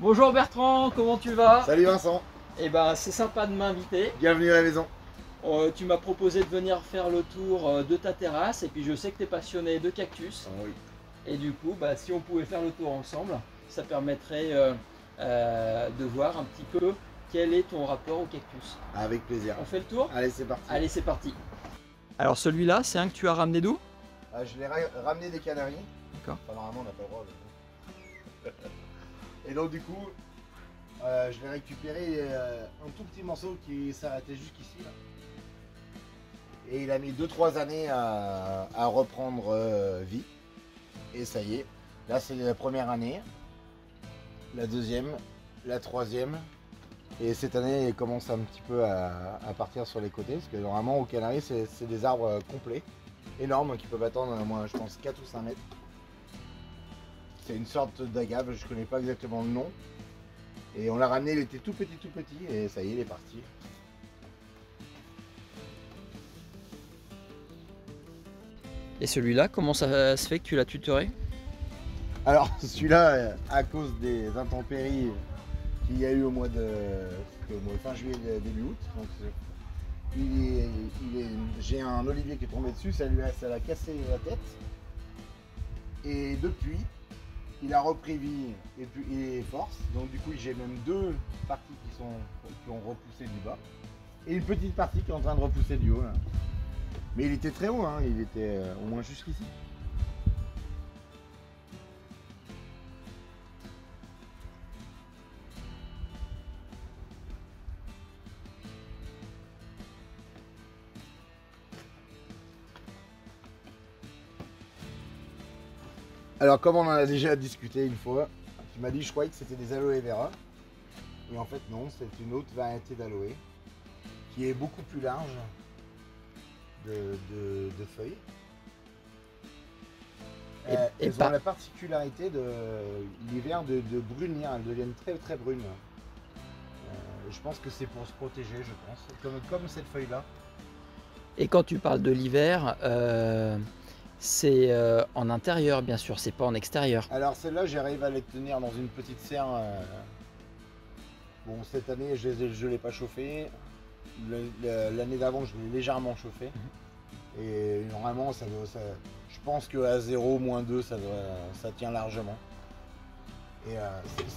Bonjour Bertrand, comment tu vas? Salut Vincent, Eh ben c'est sympa de m'inviter. bienvenue à la maison. Tu m'as proposé de venir faire le tour de ta terrasse et puis je sais que tu es passionné de cactus. Oui. Et du coup, si on pouvait faire le tour ensemble, ça permettrait de voir un petit peu quel est ton rapport au cactus. Avec plaisir. On fait le tour? Allez, c'est parti. Allez, c'est parti. Alors celui-là, c'est un que tu as ramené d'où? Je l'ai ramené des Canaries. D'accord. Enfin, normalement, on n'a pas le droit. Et donc, du coup, je l'ai récupéré un tout petit morceau qui s'arrêtait jusqu'ici. Et il a mis 2-3 années à reprendre vie. Et ça y est. Là, c'est la première année. La deuxième. La troisième. Et cette année, il commence un petit peu à partir sur les côtés. Parce que normalement, aux Canaries, c'est des arbres complets. Énormes, qui peuvent attendre, moi, je pense, 4 ou 5 mètres. C'est une sorte d'agave, je connais pas exactement le nom. Et on l'a ramené, il était tout petit, et ça y est, il est parti. Et celui-là, comment ça se fait que tu l'as tutoré? Alors, celui-là, à cause des intempéries qu'il y a eu au mois de fin juillet, début août, donc j'ai un olivier qui est tombé dessus, ça l'a cassé la tête. Et depuis, il a repris vie et force. Donc du coup, j'ai même 2 parties qui ont repoussé du bas. Et une petite partie qui est en train de repousser du haut. Là. Mais il était très haut, hein. Il était au moins jusqu'ici. Alors comme on en a déjà discuté une fois, tu m'as dit, je croyais que c'était des aloe vera. Et en fait non, c'est une autre variété d'aloe qui est beaucoup plus large de feuilles. Elles ont la particularité de l'hiver de brunir, elles deviennent très très brunes. Je pense que c'est pour se protéger, je pense, comme cette feuille là. Et quand tu parles de l'hiver, c'est en intérieur bien sûr, c'est pas en extérieur. Alors celle-là, j'arrive à les tenir dans une petite serre. Bon, cette année, je ne l'ai pas chauffé. L'année d'avant, je l'ai légèrement chauffé. Et normalement, je pense qu'à 0, -2, ça tient largement. Et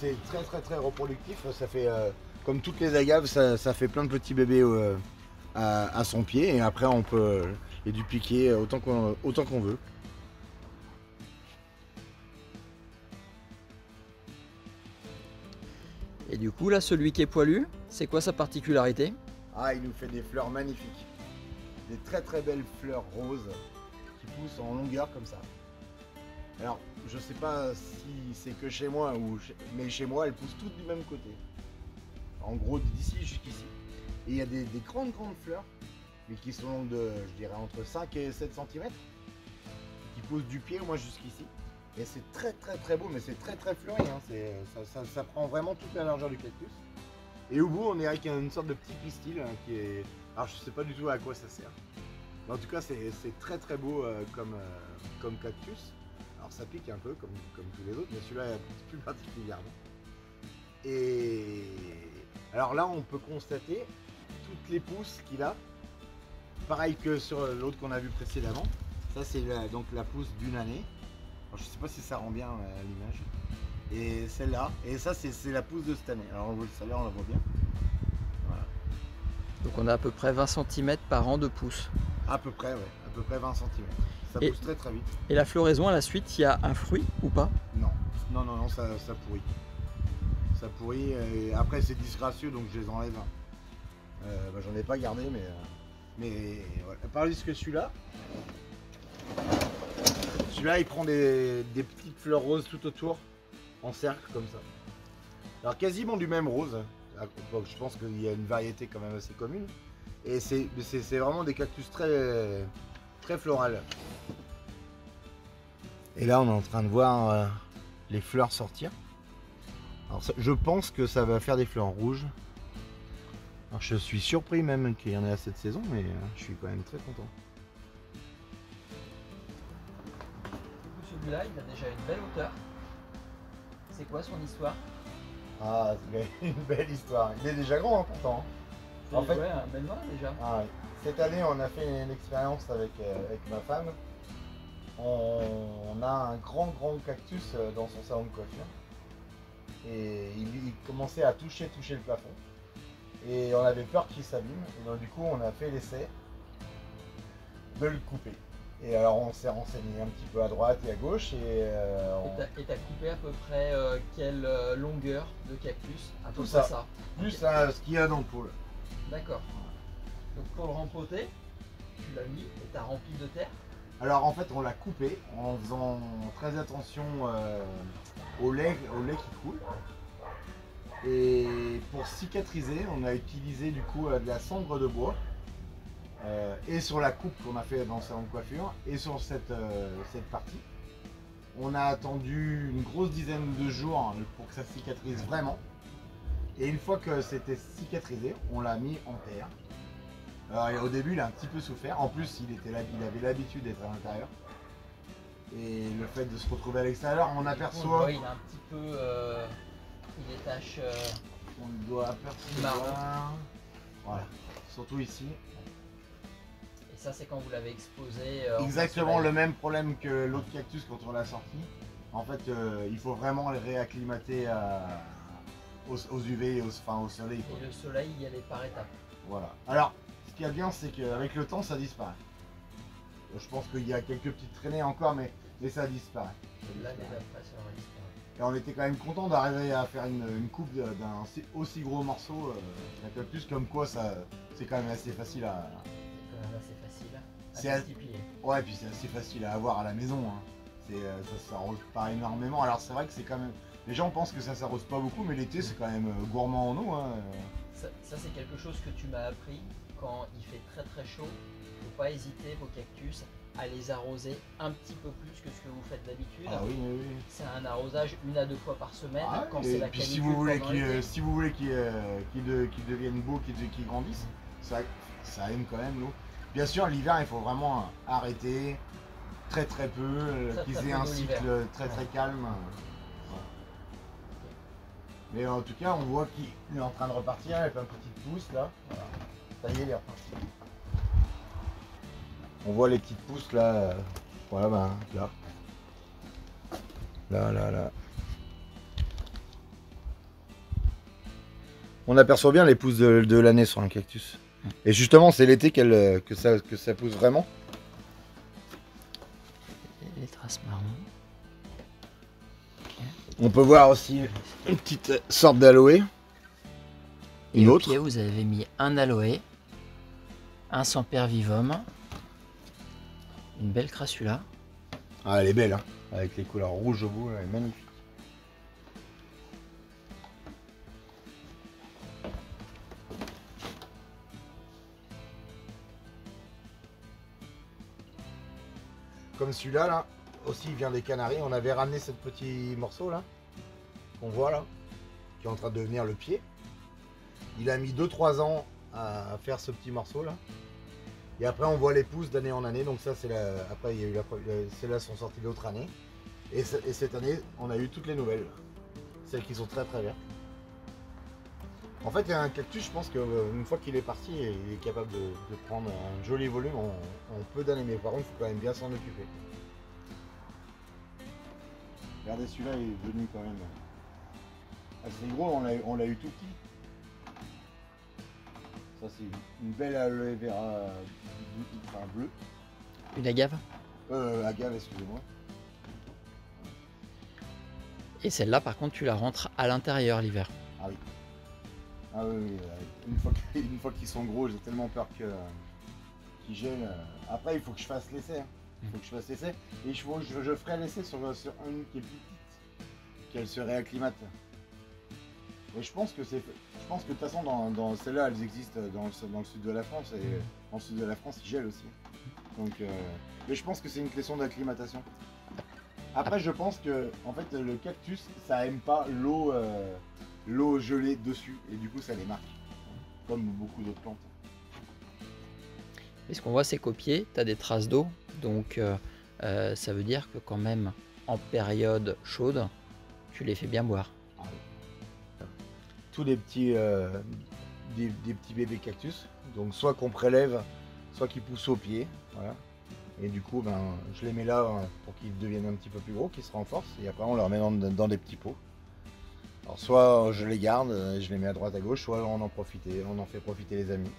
c'est très très très reproductif. Ça fait, comme toutes les agaves, ça fait plein de petits bébés à son pied. Et après, on peut les dupliquer autant qu'on veut. Et du coup là, celui qui est poilu, c'est quoi sa particularité? Ah, il nous fait des fleurs magnifiques. Des très très belles fleurs roses qui poussent en longueur comme ça. Alors, je sais pas si c'est que chez moi, mais chez moi, elles poussent toutes du même côté. En gros, d'ici jusqu'ici. Et il y a des grandes fleurs, mais qui sont longues de, je dirais, entre 5 et 7 cm, qui poussent du pied au moins jusqu'ici. Et c'est très très très beau, mais c'est très très fleuri. Hein. Ça prend vraiment toute la largeur du cactus. Et au bout, on est avec une sorte de petit pistil qui est... Alors je sais pas du tout à quoi ça sert. Mais en tout cas, c'est très très beau comme cactus. Alors ça pique un peu comme tous les autres, mais celui-là plus particulièrement. Et alors là, on peut constater toutes les pousses qu'il a. Pareil que sur l'autre qu'on a vu précédemment. Ça, c'est donc la pousse d'une année. Alors, je sais pas si ça rend bien à l'image. Et celle-là, et ça c'est la pousse de cette année. Alors celle-là on la voit bien. Voilà. Donc on a à peu près 20 cm par an de pousse. À peu près, ouais. À peu près 20 cm. Ça pousse très très vite. Et la floraison à la suite, il y a un fruit ou pas? Non. Non, ça pourrit. Ça pourrit. Et après c'est disgracieux donc je les enlève. J'en ai pas gardé mais voilà. Tandis que celui-là. Celui-là il prend des petites fleurs roses tout autour. En cercle comme ça. Alors quasiment du même rose. Donc, je pense qu'il y a une variété quand même assez commune. Et c'est vraiment des cactus très, très florales. Et là on est en train de voir les fleurs sortir. Alors je pense que ça va faire des fleurs rouges. Alors je suis surpris même qu'il y en ait à cette saison, mais je suis quand même très content. Celui-là, il a déjà une belle hauteur. C'est quoi son histoire? Ah, c'est une belle histoire. Il est déjà grand, hein, pourtant. En fait, ouais, un bel vin déjà. ah, ouais. Cette année, on a fait une expérience avec ma femme. On a un grand cactus dans son salon de coiffure. Et il commençait à toucher le plafond. Et on avait peur qu'il s'abîme. Et donc du coup, on a fait l'essai de le couper. Et alors on s'est renseigné un petit peu à droite et à gauche. Et t'as coupé à peu près quelle longueur de cactus? À peu tout près ça. Plus Ok. ce qu'il y a dans le pôle. D'accord. Donc pour le rempoter, tu l'as mis et t'as rempli de terre. Alors en fait, on l'a coupé en faisant très attention au lait qui coule. Et pour cicatriser, on a utilisé du coup de la cendre de bois. Et sur la coupe qu'on a fait dans le salon de coiffure et sur cette partie. On a attendu une grosse dizaine de jours pour que ça cicatrise vraiment. Et une fois que c'était cicatrisé, on l'a mis en terre. Alors, au début, il a un petit peu souffert. En plus, il avait l'habitude d'être à l'intérieur. Et le fait de se retrouver à l'extérieur, on aperçoit. Il a un petit peu il est tache On doit apercevoir. Voilà, surtout ici. Et ça, c'est quand vous l'avez exposé. Exactement le même problème que l'autre cactus quand on l'a sorti. En fait, il faut vraiment les réacclimater aux UV et au soleil. Quoi. Et le soleil, il y allait par étapes. Voilà. Alors, ce qui est bien, c'est qu'avec le temps, ça disparaît. Je pense qu'il y a quelques petites traînées encore, mais ça disparaît. Là, les évaporations disparaît. Et on était quand même content d'arriver à faire une coupe d'un aussi gros morceau d'un cactus, comme quoi c'est quand même assez facile à. C'est quand même assez facile C'est à multiplier. Ouais, puis c'est assez facile à avoir à la maison. Hein. Ça s'arrose pas énormément. Alors c'est vrai que c'est quand même. Les gens pensent que ça s'arrose pas beaucoup, mais l'été c'est quand même gourmand en eau. Hein. Ça c'est quelque chose que tu m'as appris. Quand il fait très chaud, il ne faut pas hésiter vos cactus à les arroser un petit peu plus que ce que vous faites d'habitude. Ah oui, oui, oui. C'est un arrosage 1 à 2 fois par semaine quand et c'est la puis canicule. si vous voulez qu'ils deviennent beaux, qu'ils grandissent, ça aime quand même l'eau. Bien sûr, l'hiver, il faut vraiment arrêter très peu, qu'ils aient un cycle très calme. Mais en tout cas, on voit qu'il est en train de repartir avec un petit pouce là. Voilà. Ça y est, il est reparti. On voit les petites pousses là. Voilà, ben là. Là. On aperçoit bien les pousses de l'année sur un cactus. Et justement, c'est l'été que ça pousse vraiment. Les traces marron. On peut voir aussi une petite sorte d'aloe. Une autre. Au pied, vous avez mis un aloe, un sempervivum, une belle crassula. Ah, elle est belle, hein. Avec les couleurs rouge au bout, elle est magnifique. Comme celui-là, là, aussi il vient des Canaries. On avait ramené ce petit morceau là, qu'on voit là, qui est en train de devenir le pied. Il a mis 2-3 ans à faire ce petit morceau là. Et après on voit les pousses d'année en année. Donc ça c'est après il y a eu celles-là sont sorties l'autre année. Et cette année on a eu toutes les nouvelles. Celles qui sont très vertes. En fait il y a un cactus, je pense qu'une fois qu'il est parti, il est capable de prendre un joli volume en peu d'années. Mais par contre il faut quand même bien s'en occuper. Regardez, celui-là il est devenu quand même assez gros, on l'a eu tout petit. Ça c'est une belle aloe vera bleu. Une agave. Agave, excusez-moi. Et celle-là par contre tu la rentres à l'intérieur l'hiver. Ah oui. Ah oui. Une fois qu'ils sont gros, j'ai tellement peur qu'ils gèlent. Après il faut que je fasse l'essai. Et je ferai l'essai sur une qui est plus petite, qu'elle se réacclimate. Et je pense que de toute façon dans celles-là elles existent dans le sud de la France et dans le sud de la France ils gèlent aussi. Donc mais je pense que c'est une question d'acclimatation. Après je pense que en fait le cactus ça aime pas l'eau gelée dessus et du coup ça les marque. Comme beaucoup d'autres plantes. Et ce qu'on voit c'est qu'au pied tu as des traces d'eau. Donc ça veut dire que quand même en période chaude tu les fais bien boire. Ah oui. tous des petits bébés cactus. Donc soit qu'on prélève, soit qui poussent au pied. Voilà. Et du coup, ben, je les mets là pour qu'ils deviennent un petit peu plus gros, qu'ils se renforcent. Et après, on les remet dans des petits pots. Alors soit je les garde, je les mets à droite à gauche, soit on en fait profiter les amis.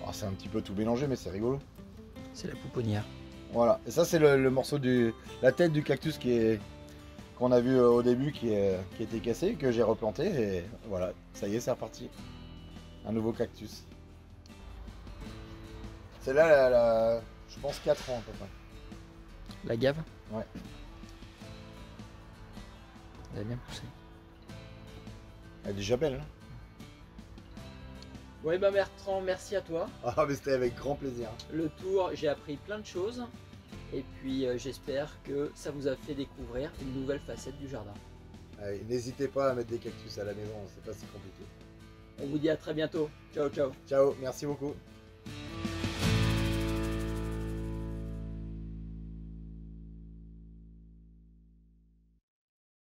Alors, c'est un petit peu tout mélangé, mais c'est rigolo. C'est la pouponnière. Voilà. Et ça, c'est le morceau la tête du cactus qu'on a vu au début qui était cassé, que j'ai replanté. Et voilà, ça y est, c'est reparti. Un nouveau cactus. C'est là, je pense 4 ans à peu près. La gave? Ouais. Elle a bien poussé. Elle est déjà belle. Hein. Ouais bah Bertrand, merci à toi. Ah mais c'était avec grand plaisir. Le tour, j'ai appris plein de choses. Et puis j'espère que ça vous a fait découvrir une nouvelle facette du jardin. Allez, n'hésitez pas à mettre des cactus à la maison, c'est pas si compliqué. On vous dit à très bientôt. Ciao ciao. Ciao, merci beaucoup.